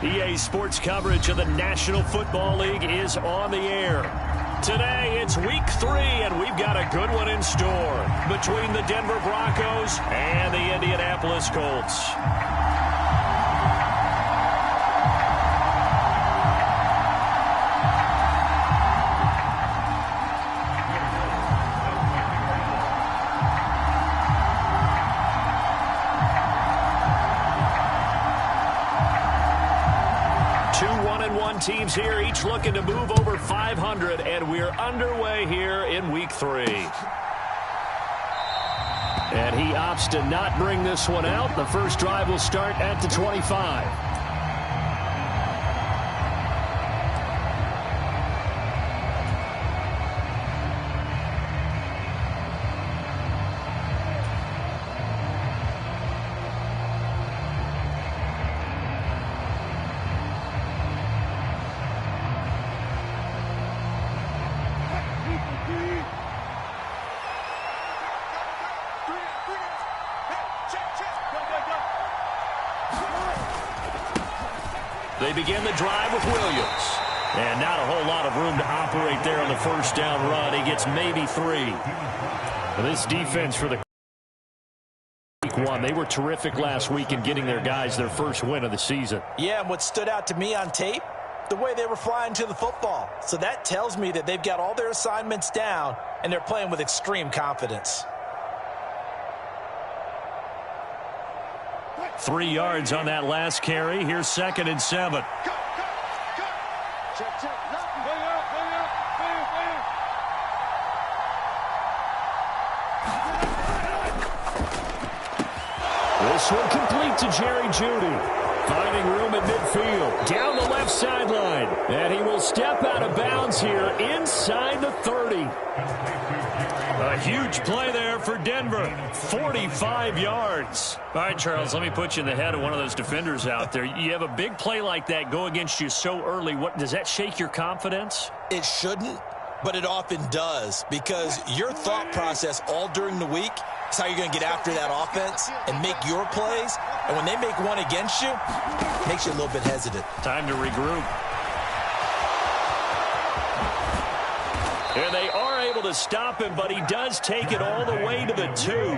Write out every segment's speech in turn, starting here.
EA Sports coverage of the National Football League is on the air. Today, it's Week 3, and we've got a good one in store between the Denver Broncos and the Indianapolis Colts. Teams here, each looking to move over 500, and we're underway here in Week 3. And he opts to not bring this one out. The first drive will start at the 25. They begin the drive with Williams. And not a whole lot of room to operate there on the first down run. He gets maybe 3. This defense for the Week 1, they were terrific last week in getting their guys their first win of the season. Yeah, and what stood out to me on tape, the way they were flying to the football. So that tells me that they've got all their assignments down, and they're playing with extreme confidence. 3 yards on that last carry. Here's 2nd and 7. This one complete to Jerry Jeudy. Finding room at midfield. Down the left sideline. And he will step out of bounds here inside the 30. A huge play there for Denver. 45 yards. All right, Charles, let me put you in the head of one of those defenders out there. You have a big play like that go against you so early. What does that shake your confidence? It shouldn't, but it often does, because your thought process all during the week is how you're going to get after that offense and make your plays. And when they make one against you, it makes you a little bit hesitant. Time to regroup. And they are able to stop him, but he does take it all the way to the 2.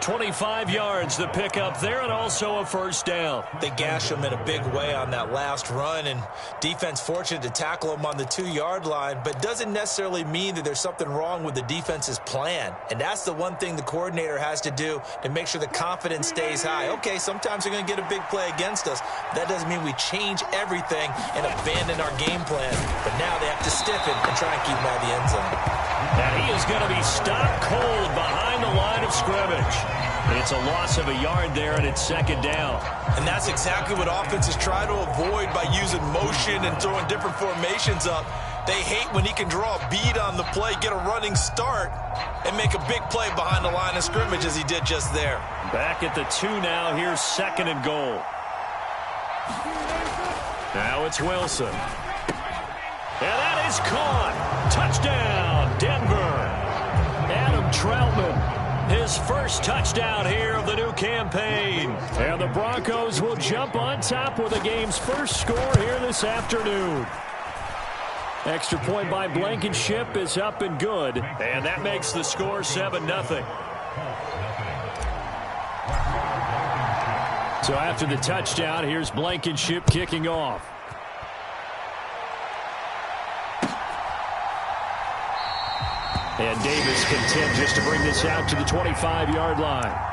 25 yards the pickup there, and also a first down. They gash him in a big way on that last run, and defense fortunate to tackle him on the 2-yard line, but doesn't necessarily mean that there's something wrong with the defense's plan. And that's the one thing the coordinator has to do to make sure the confidence stays high. Okay, sometimes they're going to get a big play against us. That doesn't mean we change everything and abandon our game plan. But now they have to stiffen and try and keep him out of the end zone. And he is going to be stopped cold behind the line of scrimmage. It's a loss of a yard there, and it's 2nd down. And that's exactly what offenses try to avoid by using motion and throwing different formations up. They hate when he can draw a bead on the play, get a running start, and make a big play behind the line of scrimmage as he did just there. Back at the 2 now. Here's 2nd and goal. Now it's Wilson. And that is caught. Touchdown, Denver. Adam Troutman. His first touchdown here of the new campaign. And the Broncos will jump on top with the game's first score here this afternoon. Extra point by Blankenship is up and good. And that makes the score 7-0. So after the touchdown, here's Blankenship kicking off. And Davis content just to bring this out to the 25-yard line.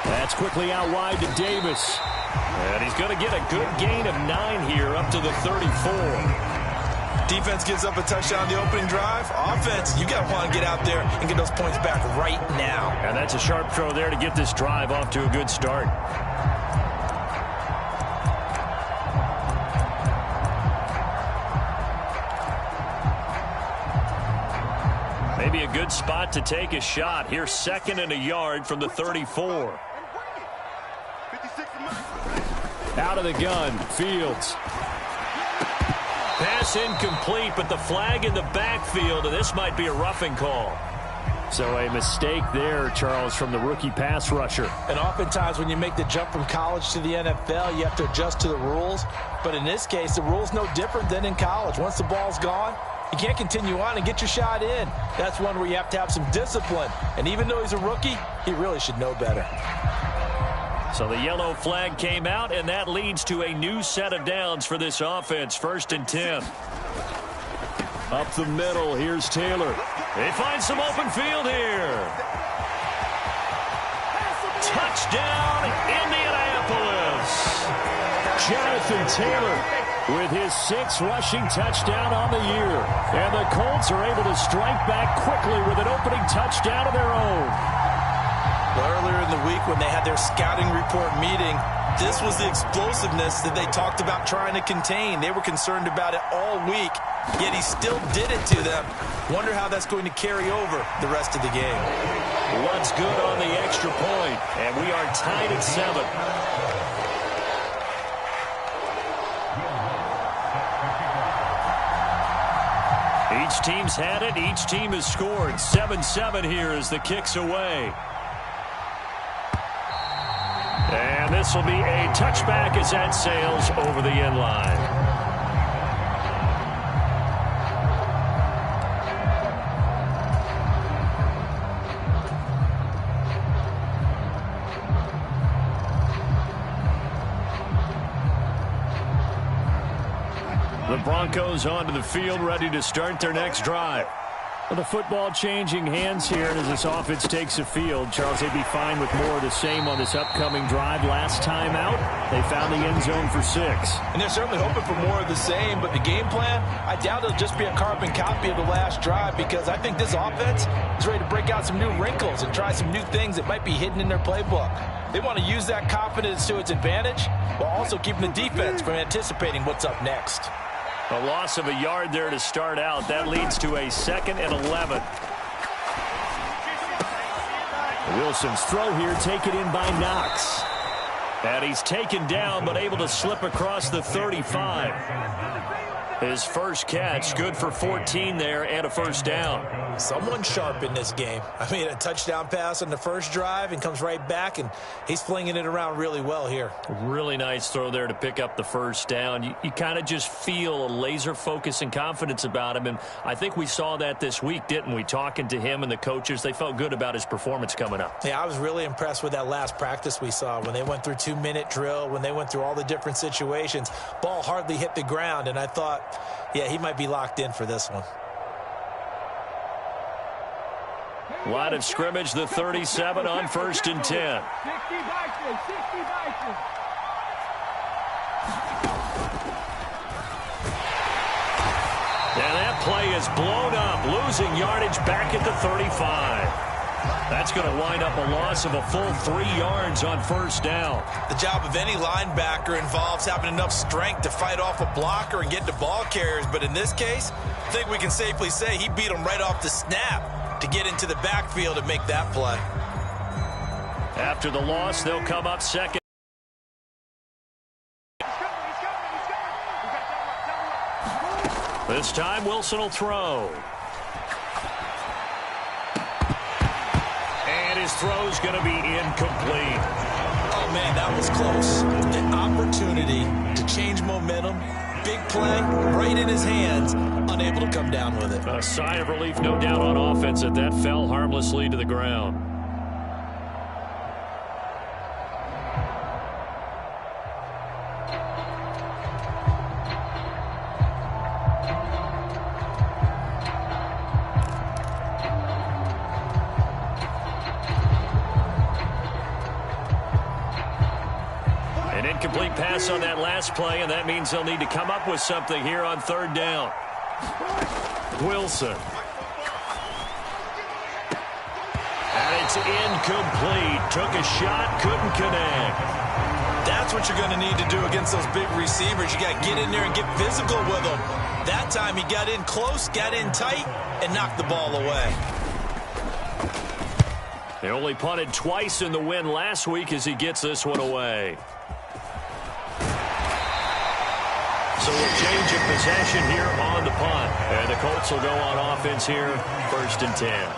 That's quickly out wide to Davis. And he's going to get a good gain of 9 here up to the 34. Defense gives up a touchdown the opening drive. Offense, you got to want to get out there and get those points back right now. And that's a sharp throw there to get this drive off to a good start. Maybe a good spot to take a shot. Here's 2nd and a yard from the 34. Out of the gun, Fields. Pass incomplete, but the flag in the backfield, and this might be a roughing call. So a mistake there, Charles, from the rookie pass rusher. And oftentimes when you make the jump from college to the NFL, you have to adjust to the rules. But in this case, the rule's no different than in college. Once the ball's gone, you can't continue on and get your shot in. That's one where you have to have some discipline. And even though he's a rookie, he really should know better. So the yellow flag came out, and that leads to a new set of downs for this offense. 1st and 10. Up the middle, here's Taylor. They find some open field here. Touchdown, Indianapolis. Jonathan Taylor with his 6th rushing touchdown on the year. And the Colts are able to strike back quickly with an opening touchdown of their own. Earlier in the week when they had their scouting report meeting, this was the explosiveness that they talked about trying to contain. They were concerned about it all week, yet he still did it to them. Wonder how that's going to carry over the rest of the game. One's good on the extra point, and we are tied at 7. Each team's had it. Each team has scored. 7-7 here as the kick's away. And this will be a touchback as that sails over the end line. The Broncos onto the field, ready to start their next drive. Well, the football changing hands here, and as this offense takes the field, Charles, they'd be fine with more of the same on this upcoming drive. Last time out, they found the end zone for 6. And they're certainly hoping for more of the same, but the game plan, I doubt it'll just be a carbon copy of the last drive, because I think this offense is ready to break out some new wrinkles and try some new things that might be hidden in their playbook. They want to use that confidence to its advantage while also keeping the defense from anticipating what's up next. A loss of a yard there to start out. That leads to a 2nd and 11. Wilson's throw here taken in by Knox. And he's taken down but able to slip across the 35. His first catch, good for 14 there and a first down. Someone sharp in this game. I mean, a touchdown pass on the first drive and comes right back, and he's flinging it around really well here. Really nice throw there to pick up the first down. You kind of just feel a laser focus and confidence about him, and I think we saw that this week, didn't we? Talking to him and the coaches, they felt good about his performance coming up. Yeah, I was really impressed with that last practice we saw when they went through 2-minute drill, when they went through all the different situations. Ball hardly hit the ground, and I thought, yeah, he might be locked in for this one. Line of scrimmage, the 37 on 1st and 10. And that play is blown up, losing yardage back at the 35. That's going to wind up a loss of a full 3 yards on first down. The job of any linebacker involves having enough strength to fight off a blocker and get to ball carriers. But in this case, I think we can safely say he beat him right off the snap to get into the backfield and make that play. After the loss, they'll come up second. This time, Wilson will throw. And his throw's going to be incomplete. Oh, man, that was close. An opportunity to change momentum. Big play, right in his hands, unable to come down with it. A sigh of relief, no doubt, on offense that fell harmlessly to the ground. An incomplete pass on that last play, and that means they'll need to come up with something here on 3rd down. Wilson. And it's incomplete. Took a shot, couldn't connect. That's what you're going to need to do against those big receivers. You got to get in there and get physical with them. That time he got in close, got in tight, and knocked the ball away. They only punted twice in the win last week as he gets this one away. So a change of possession here on the punt. And the Colts will go on offense here, 1st and 10.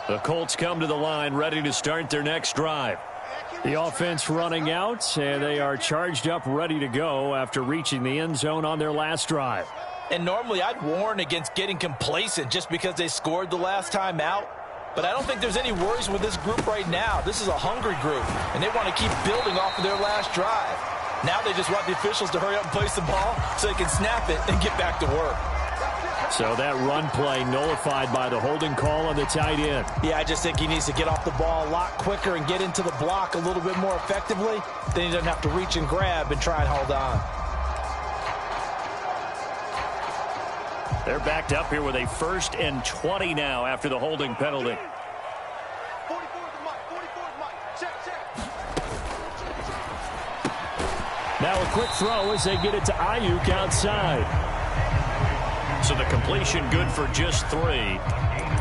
The Colts come to the line, ready to start their next drive. The offense running out, and they are charged up, ready to go after reaching the end zone on their last drive. And normally I'd warn against getting complacent just because they scored the last time out. But I don't think there's any worries with this group right now. This is a hungry group, and they want to keep building off of their last drive. Now they just want the officials to hurry up and place the ball so they can snap it and get back to work. So that run play nullified by the holding call on the tight end. Yeah, I just think he needs to get off the ball a lot quicker and get into the block a little bit more effectively. Then he doesn't have to reach and grab and try and hold on. They're backed up here with a 1st and 20 now after the holding penalty. Now a quick throw as they get it to Ayuk outside. So the completion good for just 3.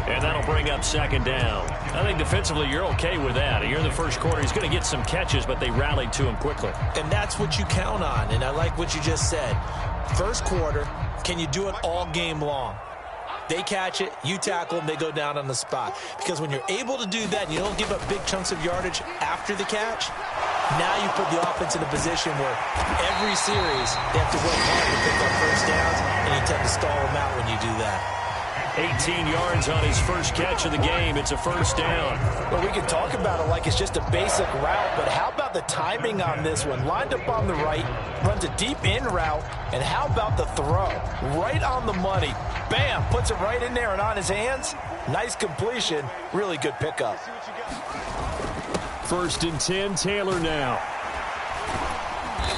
And that'll bring up 2nd down. I think defensively you're okay with that. You're in the first quarter. He's going to get some catches, but they rallied to him quickly. And that's what you count on. And I like what you just said. First quarter, can you do it all game long? They catch it, you tackle them, they go down on the spot. Because when you're able to do that and you don't give up big chunks of yardage after the catch, now you put the offense in a position where every series they have to work hard to pick up first downs, and you tend to stall them out when you do that. 18 yards on his first catch of the game. It's a 1st down. Well, we can talk about it like it's just a basic route, but how about the timing on this one? Lined up on the right, runs a deep in route, and how about the throw? Right on the money. Bam! Puts it right in there and on his hands. Nice completion. Really good pickup. 1st and 10, Taylor now.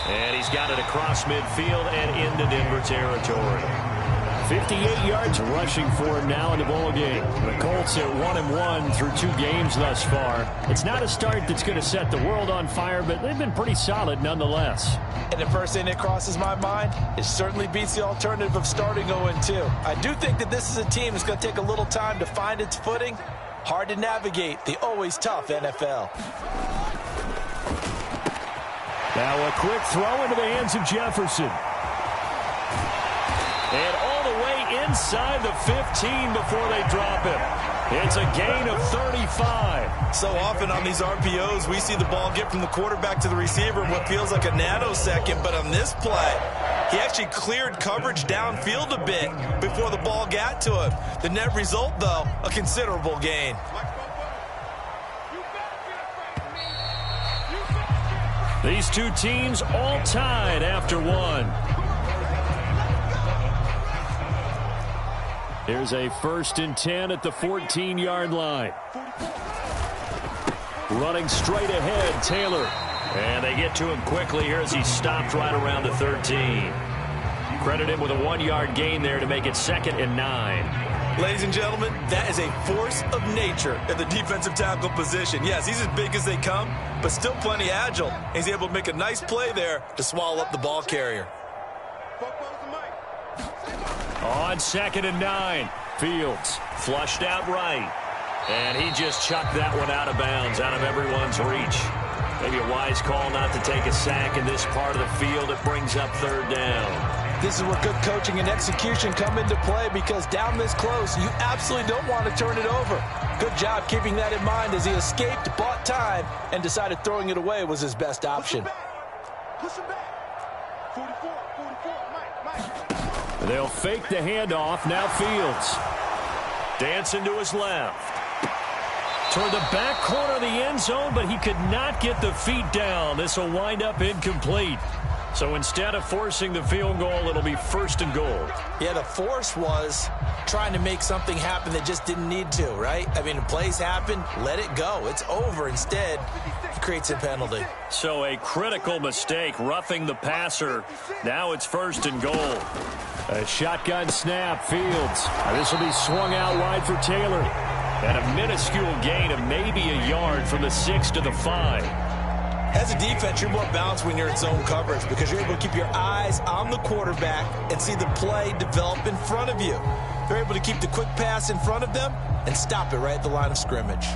And he's got it across midfield and into Denver territory. 58 yards rushing for him now in the ball game. The Colts at 1-1 through 2 games thus far. It's not a start that's going to set the world on fire, but they've been pretty solid nonetheless. And the first thing that crosses my mind, it certainly beats the alternative of starting 0-2. I do think that this is a team that's going to take a little time to find its footing. Hard to navigate the always tough NFL. Now a quick throw into the hands of Jefferson. And all the way inside the 15 before they drop him. It's a gain of 35. So often on these RPOs, we see the ball get from the quarterback to the receiver in what feels like a nanosecond. But on this play, he actually cleared coverage downfield a bit before the ball got to him. The net result, though, a considerable gain. These two teams all tied after 1. Here's a 1st and 10 at the 14-yard line. Running straight ahead, Taylor. And they get to him quickly here as he stopped right around the 13. Credit him with a 1-yard gain there to make it 2nd and 9. Ladies and gentlemen, that is a force of nature at the defensive tackle position. Yes, he's as big as they come, but still plenty agile. He's able to make a nice play there to swallow up the ball carrier. On 2nd and 9, Fields flushed out right. And he just chucked that one out of bounds, out of everyone's reach. Maybe a wise call not to take a sack in this part of the field. It brings up 3rd down. This is where good coaching and execution come into play, because down this close, you absolutely don't want to turn it over. Good job keeping that in mind as he escaped, bought time, and decided throwing it away was his best option. Push him back. 44, Mike. They'll fake the handoff. Now Fields. Dancing to his left. Toward the back corner of the end zone, but he could not get the feet down. This will wind up incomplete. So instead of forcing the field goal, it'll be 1st and goal. Yeah, the force was trying to make something happen that just didn't need to, right? I mean, plays happen, let it go. It's over. Instead, he creates a penalty. So a critical mistake, roughing the passer. Now it's 1st and goal. A shotgun snap, Fields. This will be swung out wide for Taylor. And a minuscule gain of maybe a yard from the 6 to the 5. As a defense, you're more balanced when you're in zone coverage because you're able to keep your eyes on the quarterback and see the play develop in front of you. They're able to keep the quick pass in front of them and stop it right at the line of scrimmage.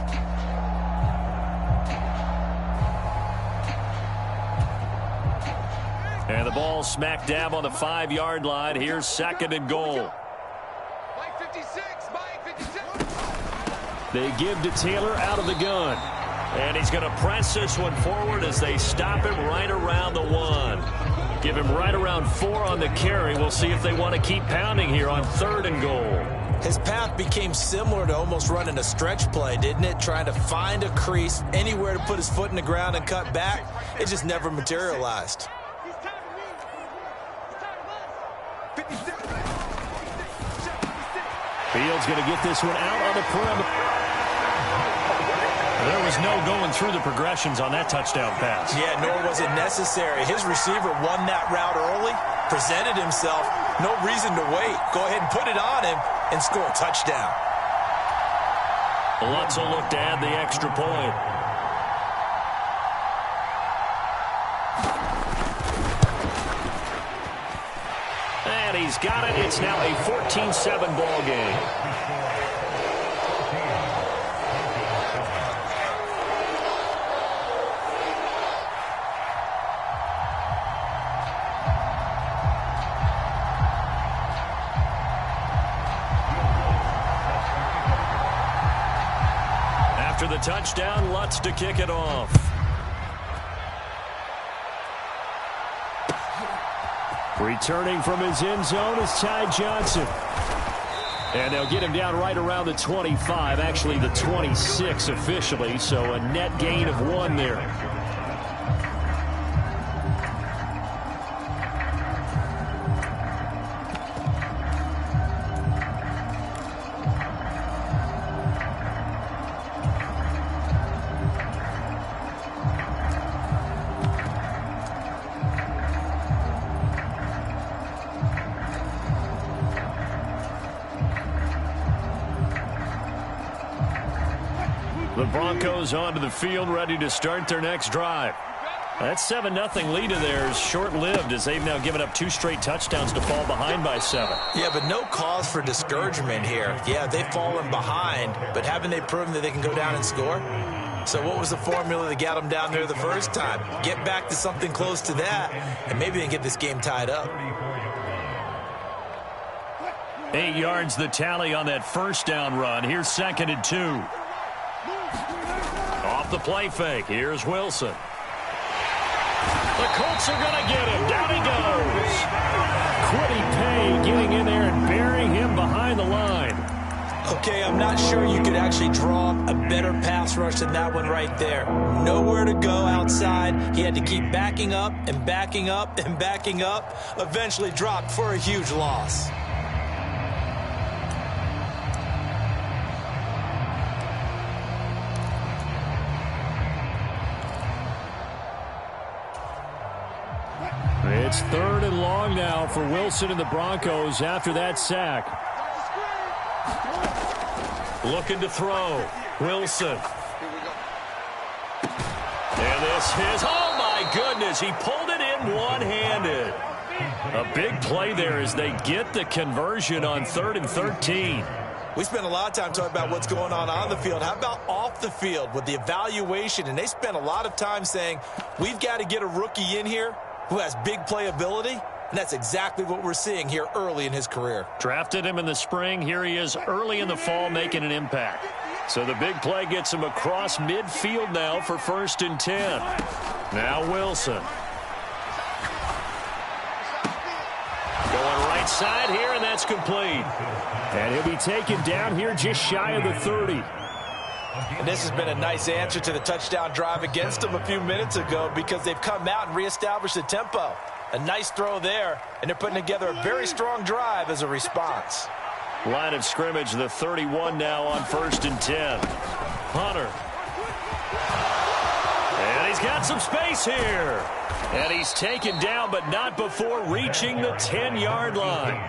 And the ball smack dab on the 5-yard line. Here's 2nd and goal. Mike 56, Mike 56. They give to Taylor out of the gun. And he's going to press this one forward as they stop him right around the 1. Give him right around 4 on the carry. We'll see if they want to keep pounding here on 3rd and goal. His path became similar to almost running a stretch play, didn't it? Trying to find a crease, anywhere to put his foot in the ground and cut back. It just never materialized. Fields going to get this one out on the perimeter. There was no going through the progressions on that touchdown pass. Yeah, nor was it necessary. His receiver won that route early, presented himself. No reason to wait. Go ahead and put it on him and score a touchdown. Lutz will look to add the extra point. And he's got it. It's now a 14-7 ball game. After the touchdown, Lutz to kick it off. Returning from his end zone is Ty Johnson. And they'll get him down right around the 25, actually the 26 officially, so a net gain of 1 there. The Broncos onto the field, ready to start their next drive. That 7-0 lead of theirs short-lived as they've now given up 2 straight touchdowns to fall behind by 7. Yeah, but no cause for discouragement here. Yeah, they've fallen behind, but haven't they proven that they can go down and score? So what was the formula that got them down there the first time? Get back to something close to that, and maybe they can get this game tied up. 8 yards the tally on that first down run. Here's 2nd and 2. Off the play fake. Here's Wilson. The Colts are going to get him. Down he goes. Quiddy Pay getting in there and burying him behind the line. Okay, I'm not sure you could actually draw a better pass rush than that one right there. Nowhere to go outside. He had to keep backing up and backing up and backing up. Eventually dropped for a huge loss. It's 3rd and long now for Wilson and the Broncos after that sack. Looking to throw. Wilson. And this is, oh my goodness, he pulled it in one-handed. A big play there as they get the conversion on 3rd and 13. We spent a lot of time talking about what's going on the field. How about off the field with the evaluation? And they spent a lot of time saying, we've got to get a rookie in here who has big playability, and that's exactly what we're seeing here early in his career. Drafted him in the spring. Here he is early in the fall making an impact. So the big play gets him across midfield now for 1st and 10. Now Wilson. Going right side here, and that's complete. And he'll be taken down here just shy of the 30. And this has been a nice answer to the touchdown drive against them a few minutes ago because they've come out and reestablished the tempo. A nice throw there, and they're putting together a very strong drive as a response. Line of scrimmage, the 31 now on 1st and 10. Hunter. And he's got some space here. And he's taken down, but not before reaching the 10-yard line.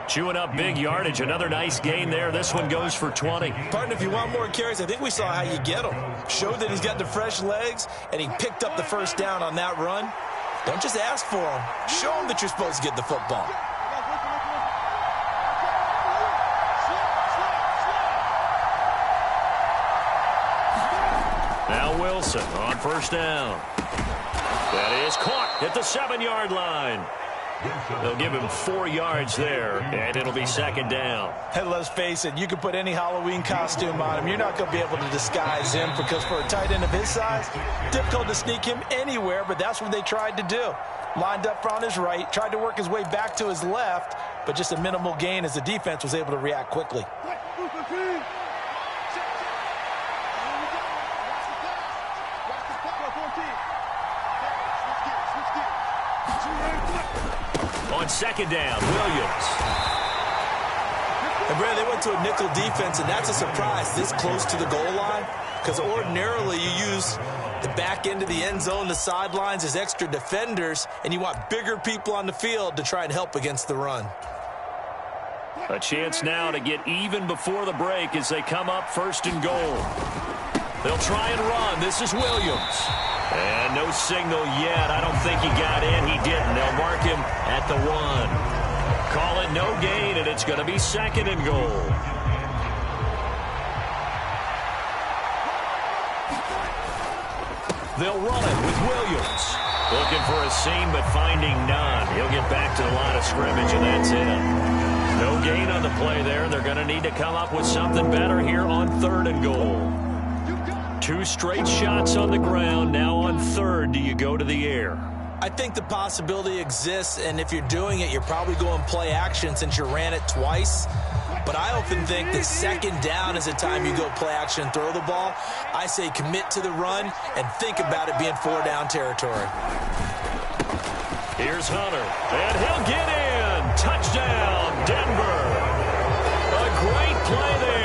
Chewing up big yardage. Another nice gain there. This one goes for 20. Partner, if you want more carries, I think we saw how you get him. Showed that he's got the fresh legs, and he picked up the first down on that run. Don't just ask for him. Show him that you're supposed to get the football. Now Wilson on first down. That is caught at the 7-yard line. They'll give him 4 yards there, and it'll be second down. Hey, let's face it, you can put any Halloween costume on him. You're not going to be able to disguise him because for a tight end of his size, difficult to sneak him anywhere, but that's what they tried to do. Lined up on his right, tried to work his way back to his left, but just a minimal gain as the defense was able to react quickly. On second down, Williams. And Brad, they went to a nickel defense, and that's a surprise this close to the goal line because ordinarily you use the back end of the end zone, the sidelines as extra defenders, and you want bigger people on the field to try and help against the run. A chance now to get even before the break as they come up first and goal. They'll try and run. This is Williams. And no signal yet. I don't think he got in. He didn't. They'll mark him at the 1. Call it no gain, and it's going to be second and goal. They'll run it with Williams. Looking for a seam, but finding none. He'll get back to the line of scrimmage, and that's it. No gain on the play there. They're going to need to come up with something better here on third and goal. 2 straight shots on the ground. Now on third, do you go to the air? I think the possibility exists, and if you're doing it, you're probably going play action since you ran it twice. But I often think that second down is the time you go play action and throw the ball. I say commit to the run and think about it being 4-down territory. Here's Hunter, and he'll get in. Touchdown, Denver. A great play there.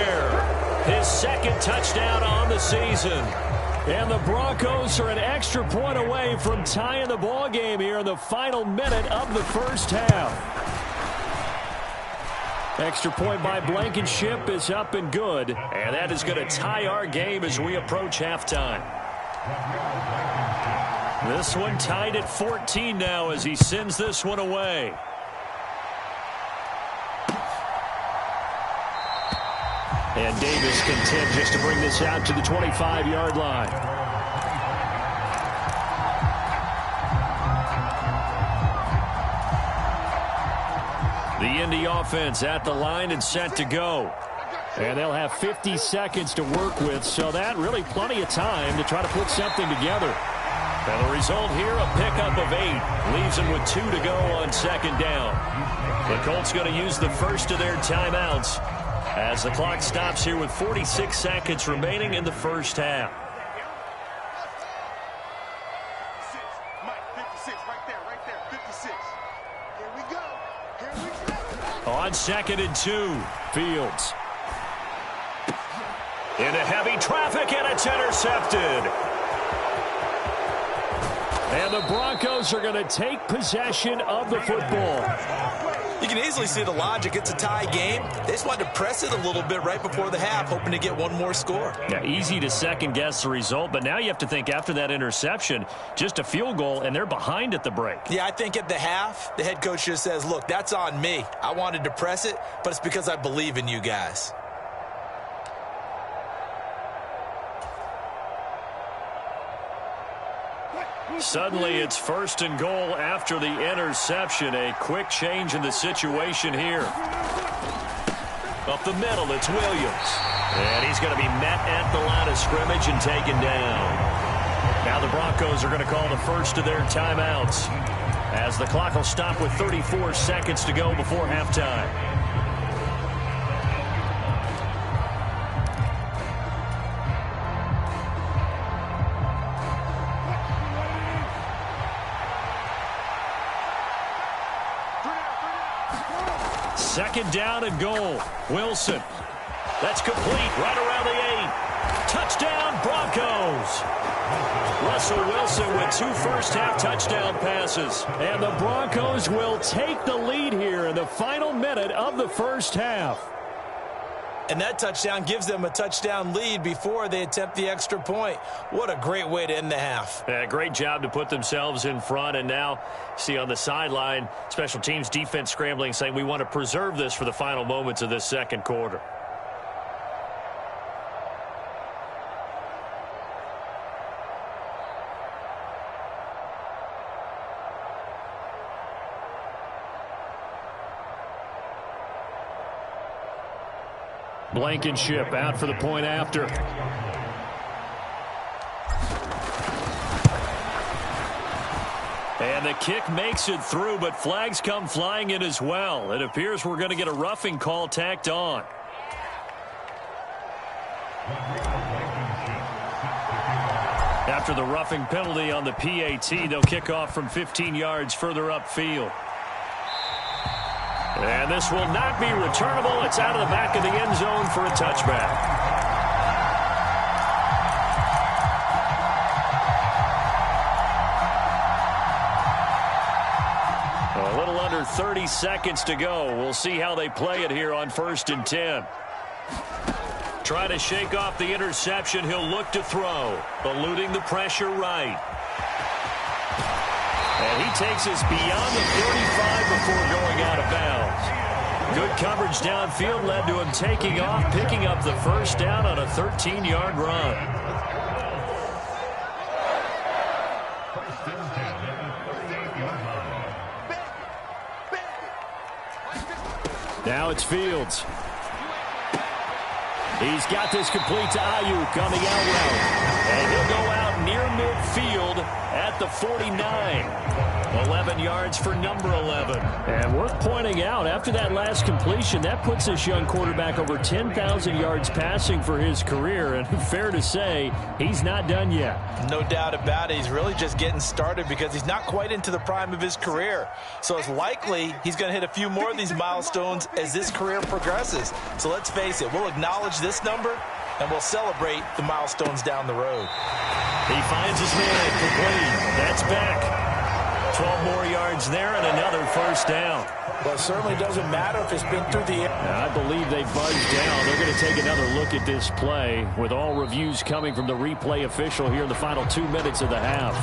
His second touchdown on the season. And the Broncos are an extra point away from tying the ball game here in the final minute of the first half. Extra point by Blankenship is up and good. And that is going to tie our game as we approach halftime. This one tied at 14 now as he sends this one away. And Davis content just to bring this out to the 25-yard line. The Indy offense at the line and set to go. And they'll have 50 seconds to work with, so that really plenty of time to try to put something together. And the result here, a pickup of 8. Leaves them with 2 to go on second down. The Colts going to use the first of their timeouts as the clock stops here with 46 seconds remaining in the first half. On second and 2, Fields. Into heavy traffic, and it's intercepted. And the Broncos are going to take possession of the football. You can easily see the logic. It's a tie game. They just wanted to press it a little bit right before the half, hoping to get one more score. Yeah, easy to second-guess the result, but now you have to think after that interception, just a field goal, and they're behind at the break. Yeah, I think at the half, the head coach just says, look, that's on me. I wanted to press it, but it's because I believe in you guys. Suddenly, it's first and goal after the interception. A quick change in the situation here. Up the middle, it's Williams. And he's going to be met at the line of scrimmage and taken down. Now the Broncos are going to call the first of their timeouts as the clock will stop with 34 seconds to go before halftime. Second down and goal. Wilson. That's complete right around the 8. Touchdown, Broncos. Russell Wilson with 2 first-half touchdown passes. And the Broncos will take the lead here in the final minute of the first half. And that touchdown gives them a touchdown lead before they attempt the extra point. What a great way to end the half. Yeah, great job to put themselves in front. And now, see on the sideline, special teams defense scrambling, saying we want to preserve this for the final moments of this second quarter. Blankenship out for the point after. And the kick makes it through, but flags come flying in as well. It appears we're going to get a roughing call tacked on. After the roughing penalty on the PAT, they'll kick off from 15 yards further upfield. And this will not be returnable. It's out of the back of the end zone for a touchback. A little under 30 seconds to go. We'll see how they play it here on 1st and 10. Try to shake off the interception. He'll look to throw. Eluding the pressure right. And he takes us beyond the 35 before going out of bounds. Good coverage downfield led to him taking off, picking up the first down on a 13-yard run. Now it's Fields. He's got this complete to Ayuk on the out route. And he'll go out near midfield at the 49. 11 yards for number 11. And worth pointing out, after that last completion, that puts this young quarterback over 10,000 yards passing for his career. And fair to say, he's not done yet. No doubt about it. He's really just getting started because he's not quite into the prime of his career. So it's likely he's going to hit a few more of these milestones as this career progresses. So let's face it, we'll acknowledge this number and we'll celebrate the milestones down the road. He finds his man complete. That's back. 12 more yards there and another first down. Well, it certainly doesn't matter if it's been through the air. I believe they buzzed down. They're going to take another look at this play with all reviews coming from the replay official here in the final 2 minutes of the half.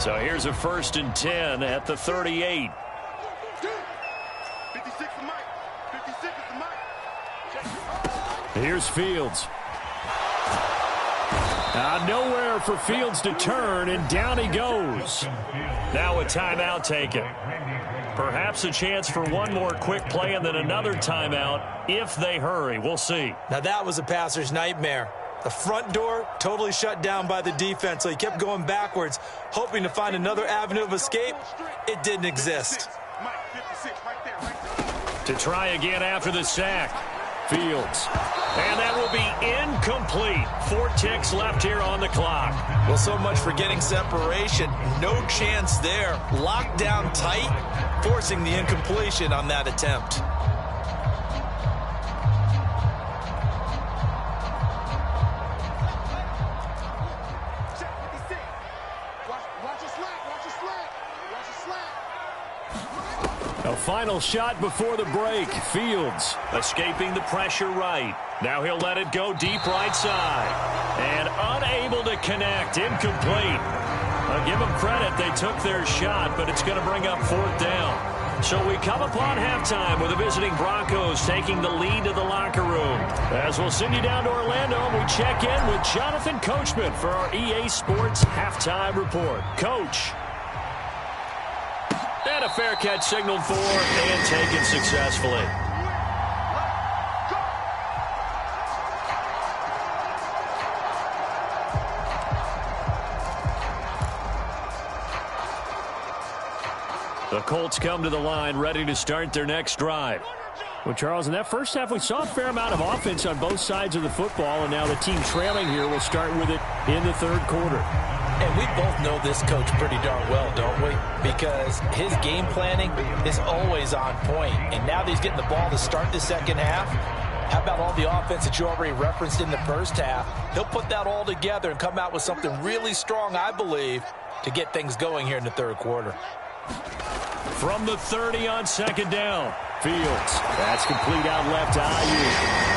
So here's a 1st and 10 at the 38. 56 is Mike. 56 is Mike. Here's Fields. Nowhere for Fields to turn, and down he goes. Now a timeout taken. Perhaps a chance for one more quick play and then another timeout if they hurry. We'll see. Now that was a passer's nightmare. The front door totally shut down by the defense, so he kept going backwards, hoping to find another avenue of escape. It didn't exist. To try again after the sack. Fields. And that will be incomplete. 4 ticks left here on the clock. Well, so much for getting separation. No chance there. Locked down tight, forcing the incompletion on that attempt. A final shot before the break. Fields escaping the pressure right. Now he'll let it go deep right side. And unable to connect. Incomplete. I'll give them credit. They took their shot, but it's going to bring up 4th down. So we come upon halftime with the visiting Broncos taking the lead to the locker room. As we'll send you down to Orlando, we check in with Jonathan Coachman for our EA Sports Halftime Report. Coach. And a fair catch signaled for and taken successfully. The Colts come to the line ready to start their next drive. Well, Charles, in that first half, we saw a fair amount of offense on both sides of the football, and now the team trailing here will start with it in the third quarter. And we both know this coach pretty darn well, don't we? Because his game planning is always on point. And now that he's getting the ball to start the second half, How about all the offense that you already referenced in the first half? He'll put that all together and come out with something really strong, I believe, to get things going here in the third quarter. From the 30 on second down, Fields. That's complete out left to Ayuk.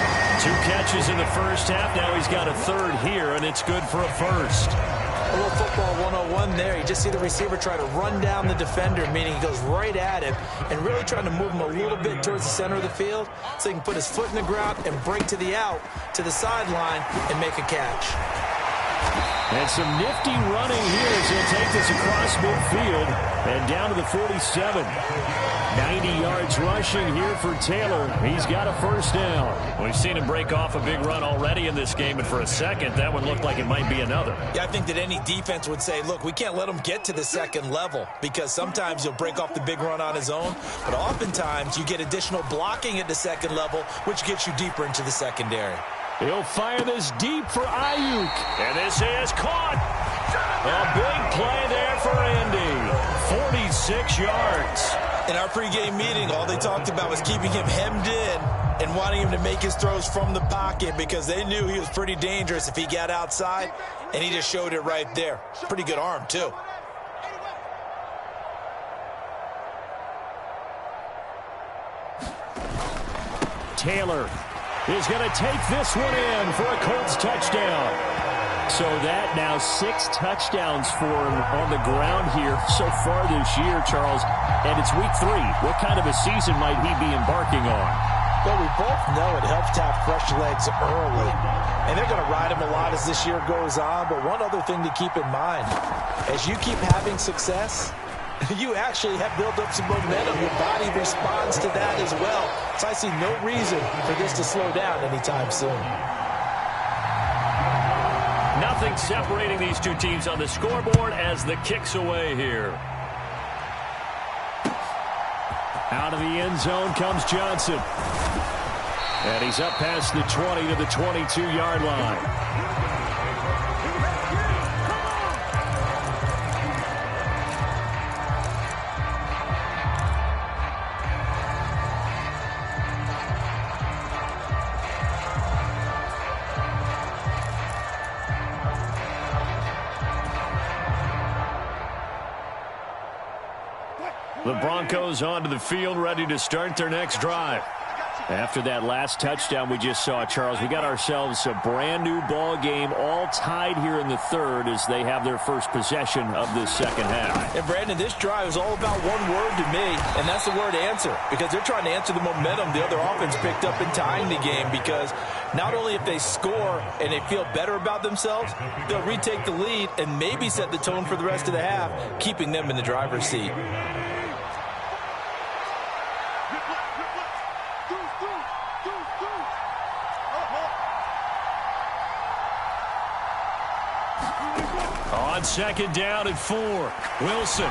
2 catches in the first half. Now he's got a third here, and it's good for a first. A little football 101 there. You just see the receiver try to run down the defender, meaning he goes right at him and really trying to move him a little bit towards the center of the field so he can put his foot in the ground and break to the out, to the sideline, and make a catch. And some nifty running here as he'll take this across midfield and down to the 47. 90 yards rushing here for Taylor. He's got a first down. We've seen him break off a big run already in this game, and for a second, that one looked like it might be another. Yeah, I think that any defense would say, look, we can't let him get to the second level because sometimes he'll break off the big run on his own, but oftentimes you get additional blocking at the second level, which gets you deeper into the secondary. He'll fire this deep for Ayuk. And this is caught. A big play there for Andy. 46 yards. In our pregame meeting, all they talked about was keeping him hemmed in and wanting him to make his throws from the pocket because they knew he was pretty dangerous if he got outside, and he just showed it right there. Pretty good arm, too. Taylor is going to take this one in for a Colts touchdown. So that now 6 touchdowns for him on the ground here so far this year, Charles. And it's week 3. What kind of a season might he be embarking on? Well, we both know it helps to have fresh legs early. And they're going to ride him a lot as this year goes on. But one other thing to keep in mind, as you keep having success, you actually have built up some momentum. Your body responds to that as well. So I see no reason for this to slow down anytime soon. Nothing separating these two teams on the scoreboard as the kick's away here. Out of the end zone comes Johnson. And he's up past the 20 to the 22-yard line. The Broncos onto the field, ready to start their next drive. After that last touchdown we just saw, Charles, we got ourselves a brand new ball game, all tied here in the third as they have their first possession of this second half. And Brandon, this drive is all about one word to me, and that's the word answer, because they're trying to answer the momentum the other offense picked up in tying the game, because not only if they score and they feel better about themselves, they'll retake the lead and maybe set the tone for the rest of the half, keeping them in the driver's seat. On second down and 4, Wilson.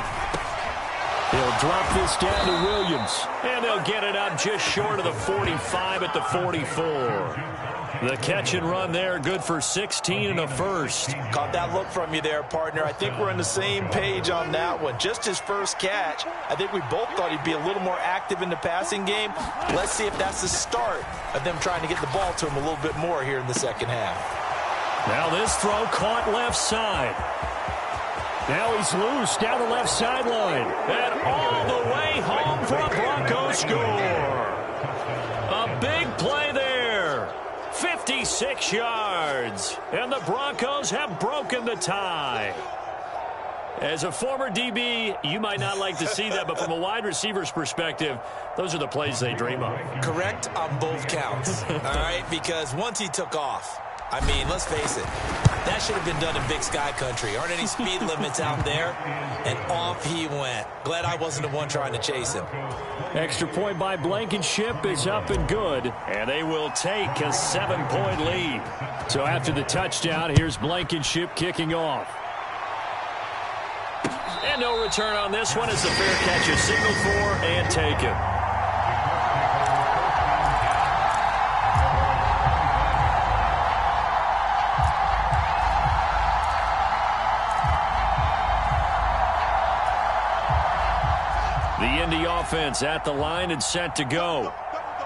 He'll drop this down to Williams. And they'll get it up just short of the 45 at the 44. The catch and run there, good for 16 and a first. Caught that look from you there, partner. I think we're on the same page on that one. Just his first catch. I think we both thought he'd be a little more active in the passing game. Let's see if that's the start of them trying to get the ball to him a little bit more here in the second half. Now this throw caught left side. Now he's loose down the left sideline. And all the way home for a Broncos score. A big play there. 56 yards. And the Broncos have broken the tie. As a former DB, you might not like to see that, but from a wide receiver's perspective, those are the plays they dream of. Correct on both counts. All right, because once he took off, I mean, let's face it, that should have been done in Big Sky Country. Aren't any speed limits out there? And off he went. Glad I wasn't the one trying to chase him. Extra point by Blankenship is up and good. And they will take a 7-point lead. So after the touchdown, here's Blankenship kicking off. And no return on this one as the fair catch is signaled for and taken. The Indy offense at the line and set to go.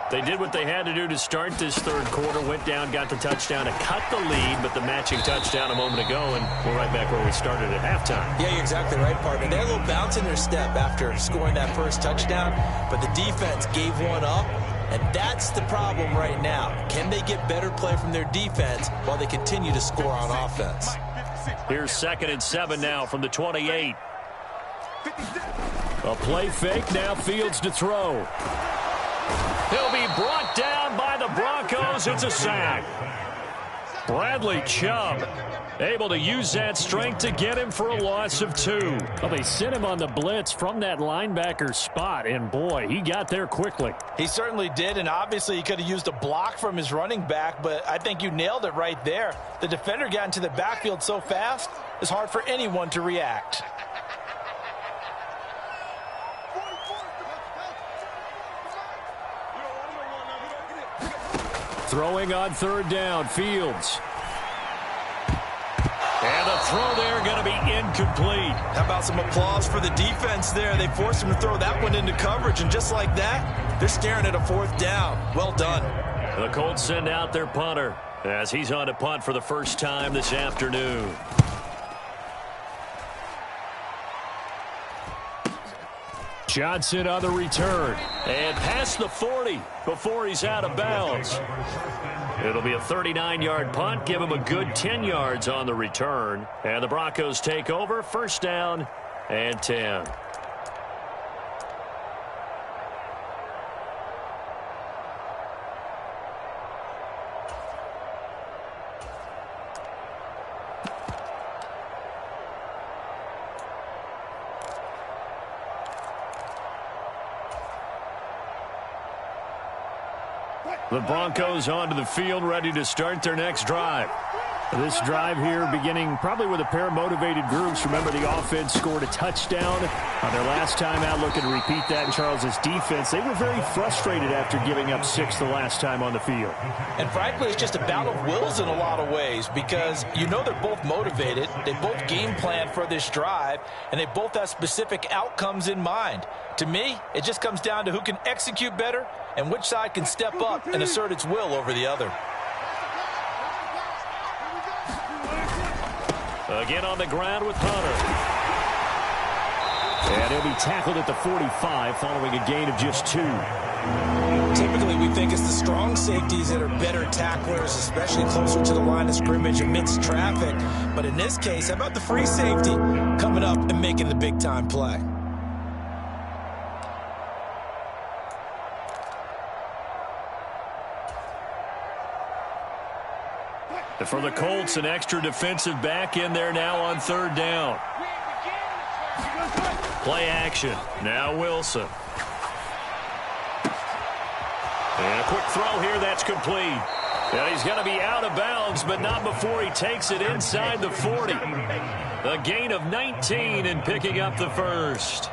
They did what they had to do to start this third quarter, went down, got the touchdown to cut the lead, but the matching touchdown a moment ago, and we're right back where we started at halftime. Yeah, you're exactly right, partner. They had a little bounce in their step after scoring that first touchdown, but the defense gave one up, and that's the problem right now. Can they get better play from their defense while they continue to score on offense? Here's 2nd and 7 now from the 28. A play fake, now Fields to throw. He'll be brought down by the Broncos. It's a sack. Bradley Chubb able to use that strength to get him for a loss of 2. Well, they sent him on the blitz from that linebacker spot, and boy, he got there quickly. He certainly did, and obviously he could have used a block from his running back, but I think you nailed it right there. The defender got into the backfield so fast, it's hard for anyone to react. Throwing on 3rd down, Fields. And the throw there going to be incomplete. How about some applause for the defense there? They forced him to throw that one into coverage, and just like that, they're staring at a 4th down. Well done. The Colts send out their punter as he's on to punt for the first time this afternoon. Johnson on the return. And past the 40 before he's out of bounds. It'll be a 39-yard punt. Give him a good 10 yards on the return. And the Broncos take over. 1st down and 10. The Broncos onto the field, ready to start their next drive. This drive here beginning probably with a pair of motivated groups. Remember, the offense scored a touchdown on their last time out, looking to repeat that in Charles's defense. They were very frustrated after giving up 6 the last time on the field. And frankly, it's just a battle of wills in a lot of ways, because you know they're both motivated, they both game plan for this drive, and they both have specific outcomes in mind. To me, it just comes down to who can execute better and which side can step up and assert its will over the other. Again on the ground with Hunter. And he'll be tackled at the 45 following a gain of just 2. Typically, we think it's the strong safeties that are better tacklers, especially closer to the line of scrimmage amidst traffic. But in this case, how about the free safety coming up and making the big-time play? For the Colts, an extra defensive back in there now on 3rd down. Play action. Now Wilson. And a quick throw here. That's complete. And he's going to be out of bounds, but not before he takes it inside the 40. A gain of 19 and picking up the 1st.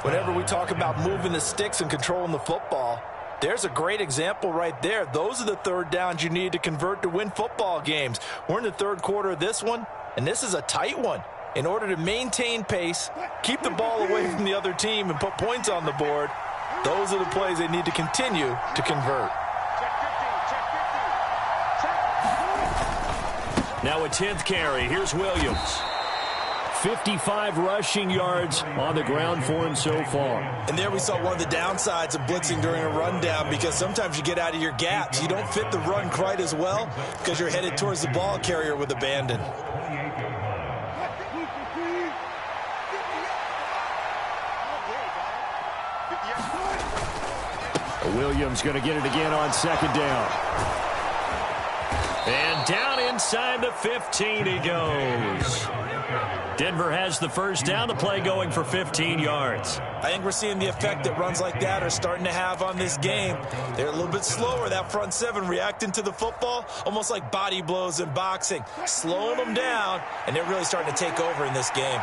Whenever we talk about moving the sticks and controlling the football, there's a great example right there. Those are the 3rd downs you need to convert to win football games. We're in the 3rd quarter of this one, and this is a tight one. In order to maintain pace, keep the ball away from the other team, and put points on the board, those are the plays they need to continue to convert. Now a 10th carry. Here's Williams. 55 rushing yards on the ground for him so far. And there we saw one of the downsides of blitzing during a rundown, because sometimes you get out of your gaps. You don't fit the run quite as well because you're headed towards the ball carrier with abandon. Williams going to get it again on 2nd down. And down inside the 15 he goes. Denver has the 1st down, the play going for 15 yards. I think we're seeing the effect that runs like that are starting to have on this game. They're a little bit slower, that front 7, reacting to the football, almost like body blows in boxing, slowing them down, and they're really starting to take over in this game.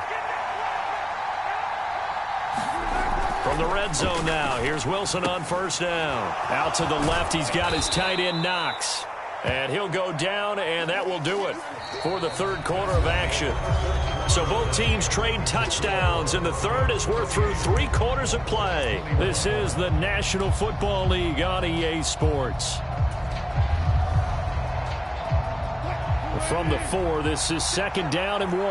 From the red zone now, here's Wilson on 1st down. Out to the left, he's got his tight end Knox. And he'll go down, and that will do it for the 3rd quarter of action. So both teams trade touchdowns in the third as we're through 3 quarters of play. This is the National Football League on EA Sports. From the 4, this is 2nd down and 1.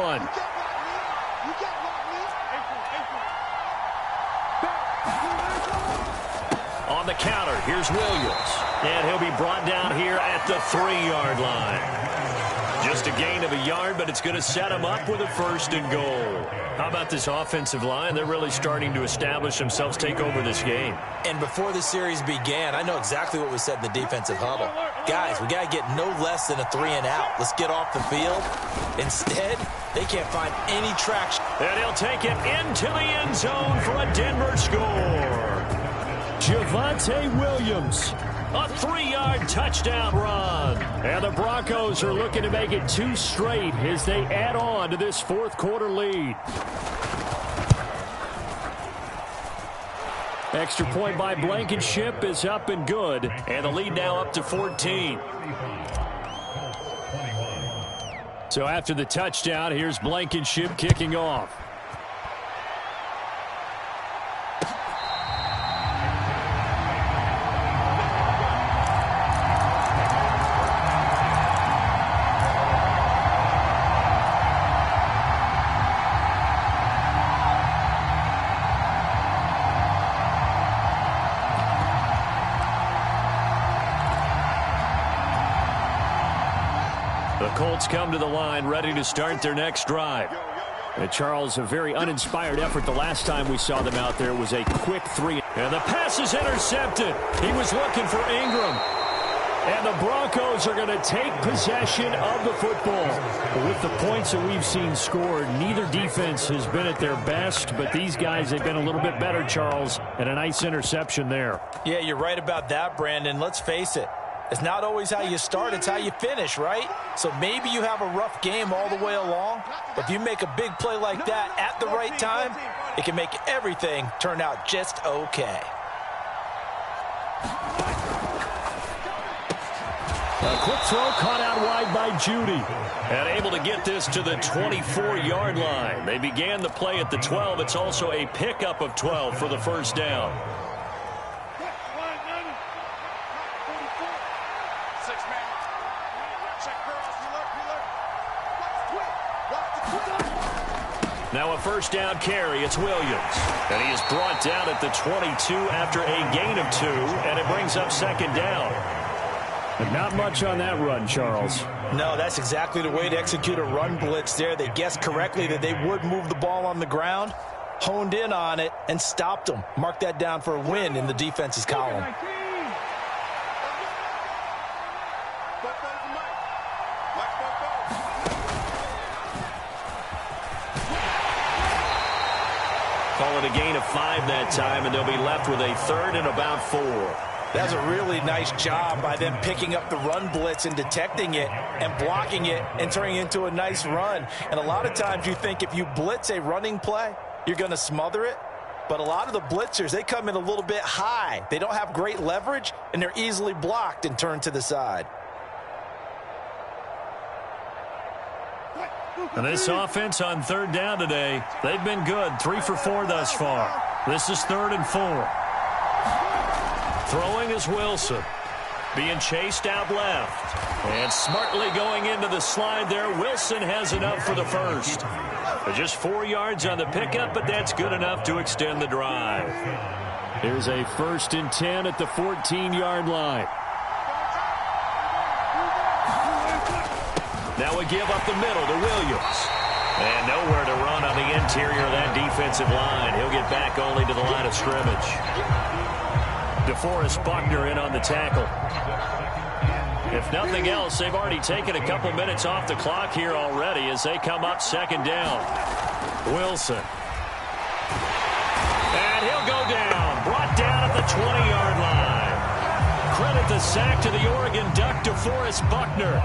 On the counter, here's Williams. And he'll be brought down here at the 3-yard line. Just a gain of a yard, but it's going to set him up with a 1st and goal. How about this offensive line? They're really starting to establish themselves, take over this game. And before the series began, I know exactly what was said in the defensive huddle. Guys, we got to get no less than a 3-and-out. Let's get off the field. Instead, they can't find any traction. And he'll take it into the end zone for a Denver score. Javonte Williams. A 3-yard touchdown run. And the Broncos are looking to make it 2 straight as they add on to this 4th quarter lead. Extra point by Blankenship is up and good. And the lead now up to 14. So after the touchdown, here's Blankenship kicking off. Colts come to the line, ready to start their next drive. And Charles, a very uninspired effort the last time we saw them out there. It was a quick 3. And the pass is intercepted. He was looking for Ingram. And the Broncos are going to take possession of the football. With the points that we've seen scored, neither defense has been at their best, but these guys have been a little bit better, Charles, and a nice interception there. Yeah, you're right about that, Brandon. Let's face it. It's not always how you start, it's how you finish, right? So maybe you have a rough game all the way along, but if you make a big play like that at the right time, it can make everything turn out just okay. A quick throw caught out wide by Judy. And able to get this to the 24-yard line. They began the play at the 12. It's also a pickup of 12 for the 1st down. Now a 1st down carry. It's Williams. And he is brought down at the 22 after a gain of 2. And it brings up 2nd down. But not much on that run, Charles. No, that's exactly the way to execute a run blitz there. They guessed correctly that they would move the ball on the ground, honed in on it, and stopped them. Mark that down for a win in the defense's column. Call it a gain of 5 that time, and they'll be left with a 3rd and about 4. That's a really nice job by them picking up the run blitz and detecting it and blocking it and turning it into a nice run. And a lot of times you think if you blitz a running play, you're going to smother it. But a lot of the blitzers, they come in a little bit high. They don't have great leverage, and they're easily blocked and turned to the side. And this offense on 3rd down today, they've been good. 3 for 4 thus far. This is 3rd and 4. Throwing is Wilson. Being chased out left. And smartly going into the slide there. Wilson has enough for the 1st. Just 4 yards on the pickup, but that's good enough to extend the drive. Here's a 1st and 10 at the 14-yard line. Now a give up the middle to Williams. And nowhere to run on the interior of that defensive line. He'll get back only to the line of scrimmage. DeForest Buckner in on the tackle. If nothing else, they've already taken a couple minutes off the clock here already as they come up 2nd down. Wilson. And he'll go down. Brought down at the 20-yard line. Credit the sack to the Oregon Duck, DeForest Buckner.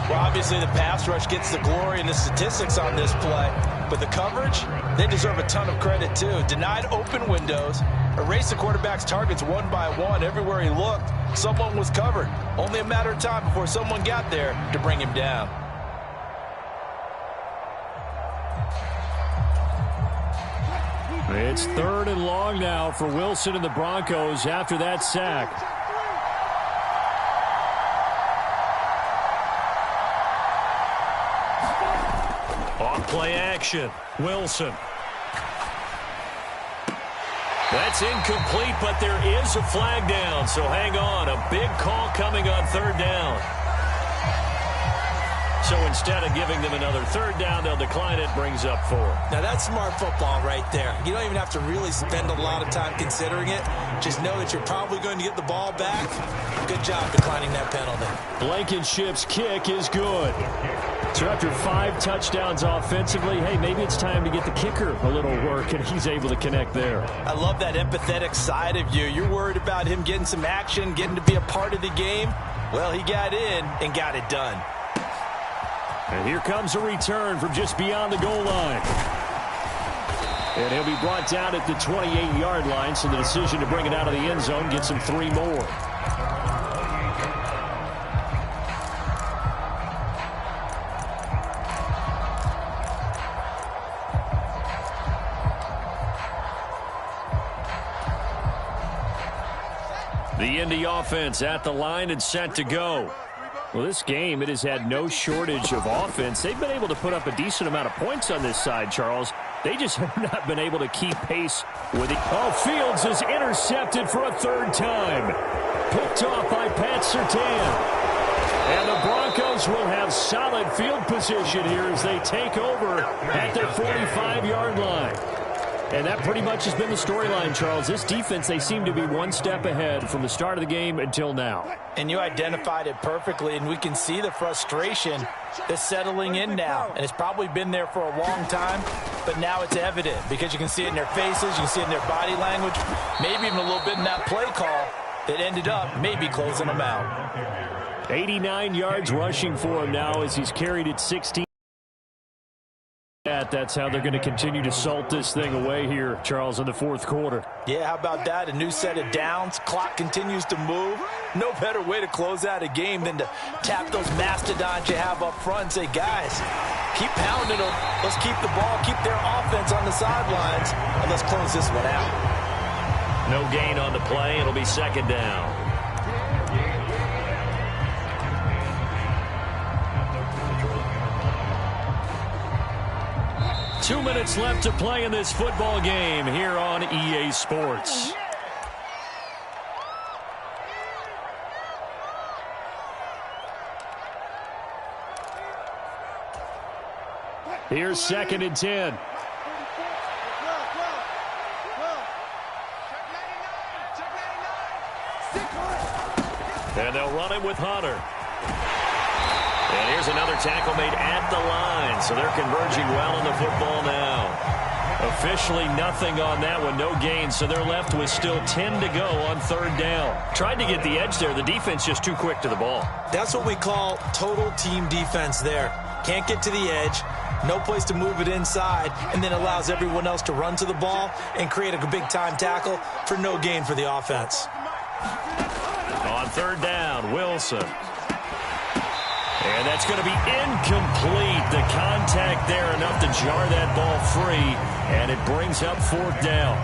Well, obviously the pass rush gets the glory and the statistics on this play, but the coverage, they deserve a ton of credit too. Denied open windows, erased the quarterback's targets one by one. Everywhere he looked, someone was covered. Only a matter of time before someone got there to bring him down. It's 3rd and long now for Wilson and the Broncos after that sack. Off play action. Wilson. That's incomplete, but there is a flag down, so hang on. A big call coming on 3rd down. So instead of giving them another 3rd down, they'll decline it, brings up 4. Now, that's smart football right there. You don't even have to really spend a lot of time considering it. Just know that you're probably going to get the ball back. Good job declining that penalty. Blankenship's kick is good. So after 5 touchdowns offensively, hey, maybe it's time to get the kicker a little work, and he's able to connect there. I love that empathetic side of you. You're worried about him getting some action, getting to be a part of the game. Well, he got in and got it done. And here comes a return from just beyond the goal line. And he'll be brought down at the 28-yard line, so the decision to bring it out of the end zone gets him 3 more. The Indy offense at the line and set to go. Well, this game, it has had no shortage of offense. They've been able to put up a decent amount of points on this side, Charles. They just have not been able to keep pace with it. Oh, Fields is intercepted for a 3rd time. Picked off by Pat Surtain. And the Broncos will have solid field position here as they take over at their 45-yard line. And that pretty much has been the storyline, Charles. This defense, they seem to be one step ahead from the start of the game until now. And you identified it perfectly, and we can see the frustration that's settling in now. And it's probably been there for a long time, but now it's evident because you can see it in their faces, you can see it in their body language, maybe even a little bit in that play call that ended up maybe closing them out. 89 yards rushing for him now as he's carried it 16. That's how they're going to continue to salt this thing away here, Charles, in the 4th quarter. Yeah, how about that? A new set of downs. Clock continues to move. No better way to close out a game than to tap those mastodons you have up front and say, guys, keep pounding them. Let's keep the ball, keep their offense on the sidelines, and let's close this one out. No gain on the play. It'll be 2nd down. 2 minutes left to play in this football game here on EA Sports. Here's 2nd and 10. And they'll run it with Hunter. And here's another tackle made at the line, so they're converging well on the football now. Officially nothing on that one, no gain, so they're left with still 10 to go on 3rd down. Tried to get the edge there. The defense just too quick to the ball. That's what we call total team defense there. Can't get to the edge, no place to move it inside, and then allows everyone else to run to the ball and create a big-time tackle for no gain for the offense. On 3rd down, Wilson. And that's going to be incomplete. The contact there enough to jar that ball free, and it brings up 4th down.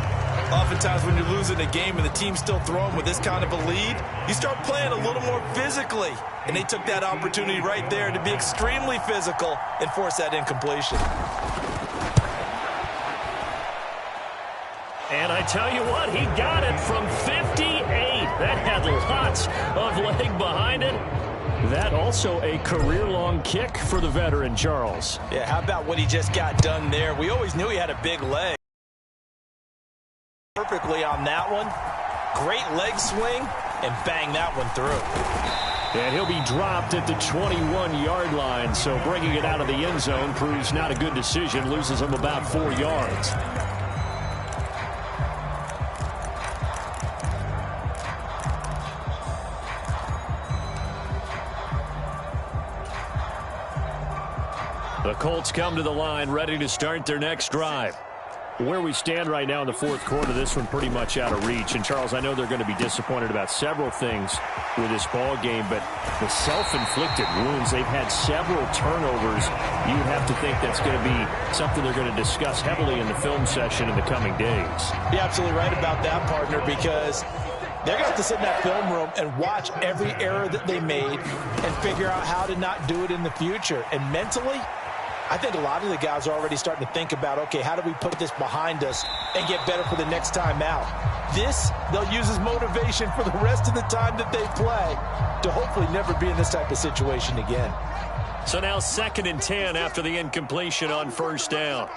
Oftentimes when you're losing a game and the team's still throwing with this kind of a lead, you start playing a little more physically. And they took that opportunity right there to be extremely physical and force that incompletion. And I tell you what, he got it from 58. That had lots of leg behind it. That also a career-long kick for the veteran, Charles. Yeah, how about what he just got done there? We always knew he had a big leg. Perfectly on that one. Great leg swing, and bang that one through. And he'll be dropped at the 21-yard line, so bringing it out of the end zone proves not a good decision. Loses him about 4 yards. The Colts come to the line ready to start their next drive. Where we stand right now in the fourth quarter, this one pretty much out of reach. And, Charles, I know they're going to be disappointed about several things with this ball game, but the self-inflicted wounds, they've had several turnovers. You would have to think that's going to be something they're going to discuss heavily in the film session in the coming days. You're absolutely right about that, partner, because they're going to have to sit in that film room and watch every error that they made and figure out how to not do it in the future. And mentally, I think a lot of the guys are already starting to think about, okay, how do we put this behind us and get better for the next time out? This, they'll use as motivation for the rest of the time that they play to hopefully never be in this type of situation again. So now 2nd and 10 after the incompletion on first down.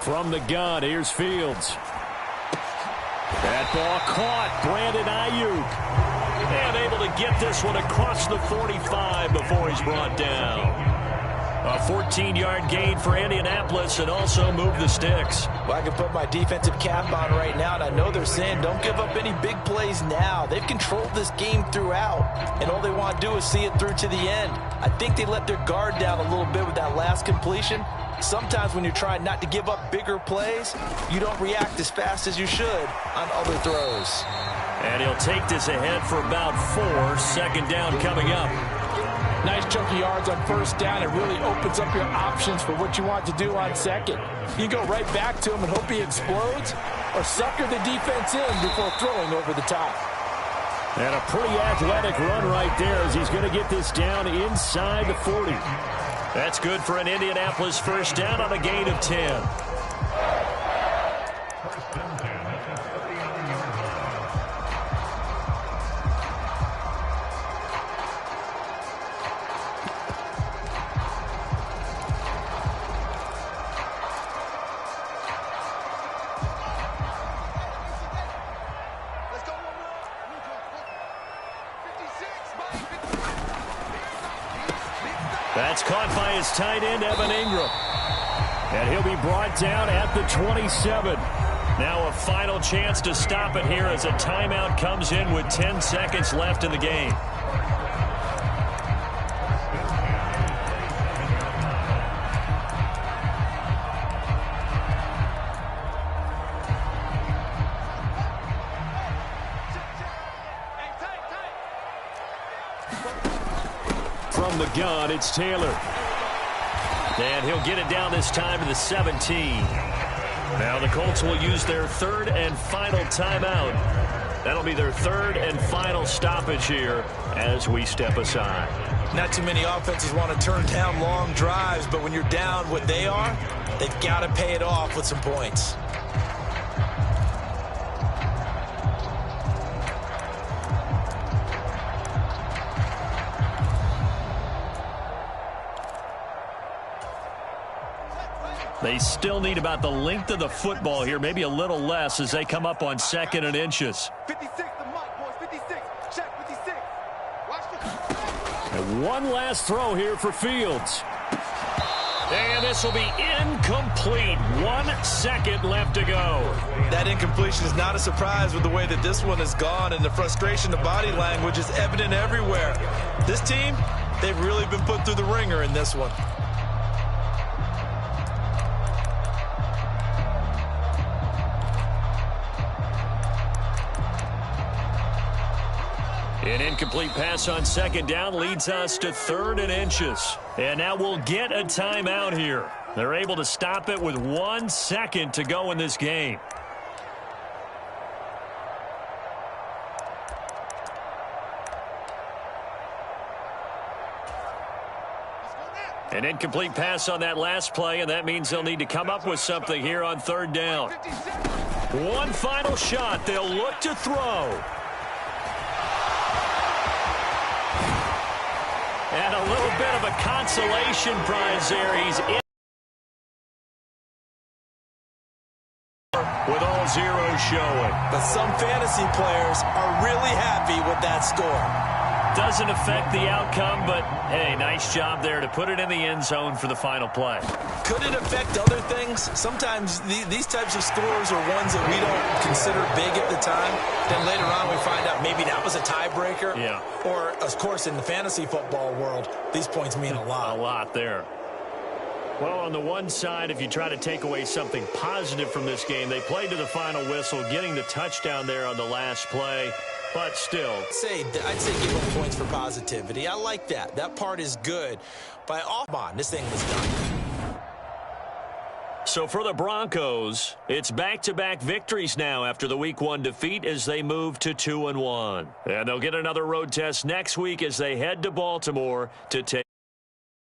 From the gun, here's Fields. That ball caught. Brandon Ayuk. And able to get this one across the 45 before he's brought down. A 14-yard gain for Indianapolis and also move the sticks. Well, I can put my defensive cap on right now, and I know they're saying don't give up any big plays now. They've controlled this game throughout, and all they want to do is see it through to the end. I think they let their guard down a little bit with that last completion. Sometimes when you're trying not to give up bigger plays, you don't react as fast as you should on other throws. And he'll take this ahead for about 4. 2nd down coming up. Nice chunky yards on first down. It really opens up your options for what you want to do on second. You go right back to him and hope he explodes, or sucker the defense in before throwing over the top. And a pretty athletic run right there as he's going to get this down inside the 40. That's good for an Indianapolis first down on a gain of 10. That's caught by his tight end, Evan Ingram. And he'll be brought down at the 27. Now a final chance to stop it here as a timeout comes in with 10 seconds left in the game. From the gun, it's Taylor. And he'll get it down this time to the 17. Now the Colts will use their 3rd and final timeout. That'll be their 3rd and final stoppage here as we step aside. Not too many offenses want to turn down long drives, but when you're down what they are, they've got to pay it off with some points. They still need about the length of the football here, maybe a little less as they come up on 2nd and inches. 56, the mark, boys. 56. Check 56. Watch this. And one last throw here for Fields. And this will be incomplete. 1 second left to go. That incompletion is not a surprise with the way that this one has gone, and the frustration, the body language is evident everywhere. This team, they've really been put through the ringer in this one. An incomplete pass on 2nd down leads us to 3rd and inches. And now we'll get a timeout here. They're able to stop it with 1 second to go in this game. An incomplete pass on that last play, and that means they'll need to come up with something here on 3rd down. One final shot. They'll look to throw. And a little bit of a consolation prize there. He's in with all zeros showing. But some fantasy players are really happy with that score. Doesn't affect the outcome, but, hey, nice job there to put it in the end zone for the final play. Could it affect other things? Sometimes these types of scores are ones that we don't consider big at the time. Then later on we find out maybe that was a tiebreaker. Yeah. Or, of course, in the fantasy football world, these points mean a lot. A lot there. Well, on the one side, if you try to take away something positive from this game, they played to the final whistle, getting the touchdown there on the last play. But still, I'd say give them points for positivity. I like that. That part is good. But this thing was done. So for the Broncos, it's back-to-back victories now after the Week 1 defeat as they move to 2-1. And they'll get another road test next week as they head to Baltimore to take